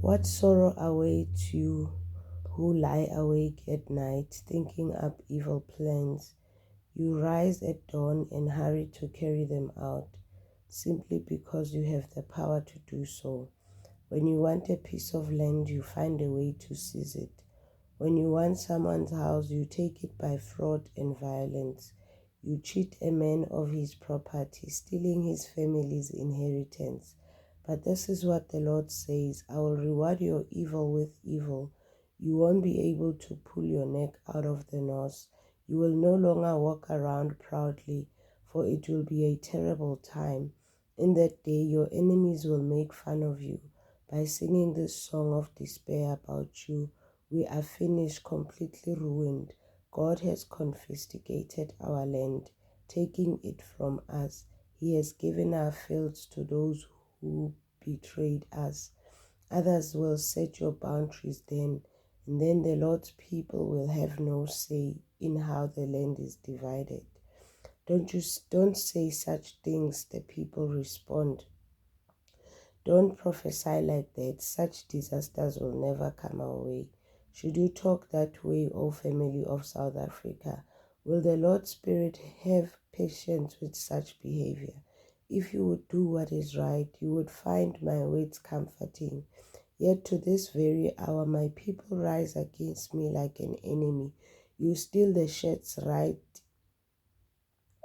What sorrow awaits you who lie awake at night, thinking up evil plans? You rise at dawn and hurry to carry them out, simply because you have the power to do so. When you want a piece of land, you find a way to seize it. When you want someone's house, you take it by fraud and violence. You cheat a man of his property, stealing his family's inheritance. But this is what the Lord says: I will reward your evil with evil. You won't be able to pull your neck out of the noose. You will no longer walk around proudly, for it will be a terrible time. In that day, your enemies will make fun of you by singing this song of despair about you. We are finished, completely ruined. God has confiscated our land, taking it from us. He has given our fields to those who betrayed us. Others will set your boundaries then, and then the Lord's people will have no say in how the land is divided. Don't say such things, the people respond. Don't prophesy like that. Such disasters will never come our way. Should you talk that way, O family of South Africa? Will the Lord's Spirit have patience with such behavior? If you would do what is right, you would find my words comforting. Yet to this very hour, my people rise against me like an enemy. You steal the shirts right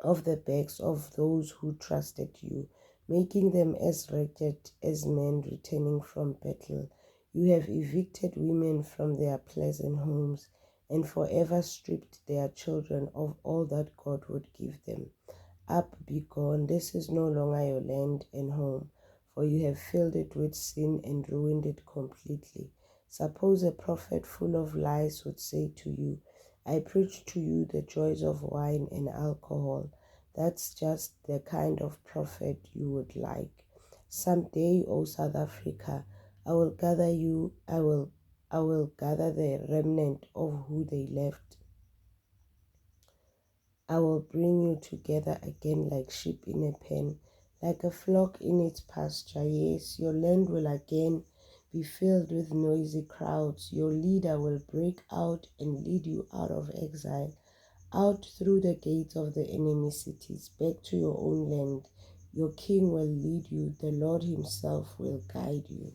of the backs of those who trusted you, making them as wretched as men returning from battle. You have evicted women from their pleasant homes and forever stripped their children of all that God would give them. Up, be gone. This is no longer your land and home, for you have filled it with sin and ruined it completely. Suppose a prophet full of lies would say to you, I preach to you the joys of wine and alcohol. That's just the kind of prophet you would like. Someday, O South Africa, I will gather the remnant of who they left. I will bring you together again like sheep in a pen, like a flock in its pasture. Yes, your land will again be filled with noisy crowds. Your leader will break out and lead you out of exile, out through the gates of the enemy cities, back to your own land. Your king will lead you, the Lord himself will guide you.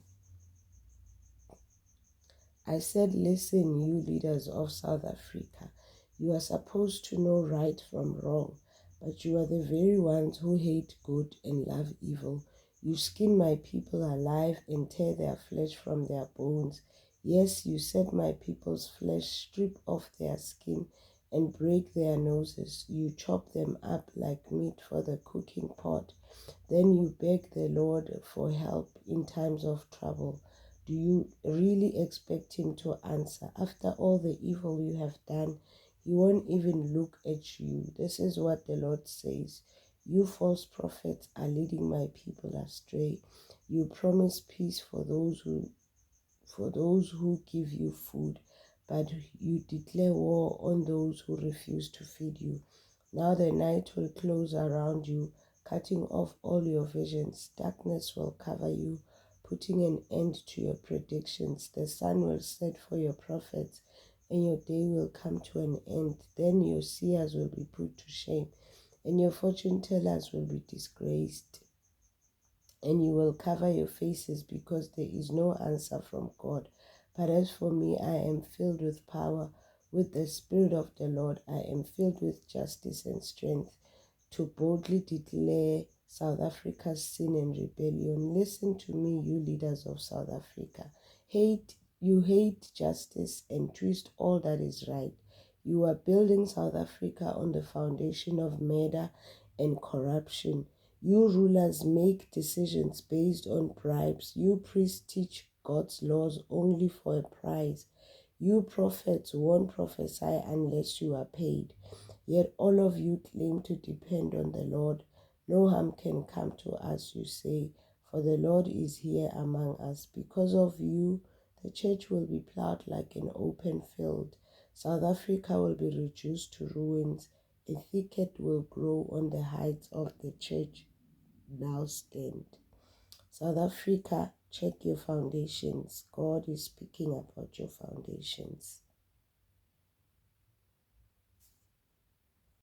I said, listen, you leaders of South Africa. You are supposed to know right from wrong, but you are the very ones who hate good and love evil. You skin my people alive and tear their flesh from their bones. Yes, you set my people's flesh, strip off their skin, and break their noses. You chop them up like meat for the cooking pot. Then you beg the Lord for help in times of trouble. Do you really expect him to answer? After all the evil you have done, he won't even look at you. This is what the Lord says. You false prophets are leading my people astray. You promise peace for those who give you food, but you declare war on those who refuse to feed you. Now the night will close around you, cutting off all your visions. Darkness will cover you, putting an end to your predictions. The sun will set for your prophets, and your day will come to an end. Then your seers will be put to shame, and your fortune tellers will be disgraced. And you will cover your faces because there is no answer from God. But as for me, I am filled with power, with the Spirit of the Lord. I am filled with justice and strength to boldly declare South Africa's sin and rebellion. Listen to me, you leaders of South Africa. You hate justice and twist all that is right. You are building South Africa on the foundation of murder and corruption. You rulers make decisions based on bribes. You priests teach God's laws only for a prize. You prophets won't prophesy unless you are paid. Yet all of you claim to depend on the Lord. No harm can come to us, you say, for the Lord is here among us. Because of you, the church will be plowed like an open field. South Africa will be reduced to ruins. A thicket will grow on the heights of the church now stand. South Africa Check your foundations. God is speaking about your foundations.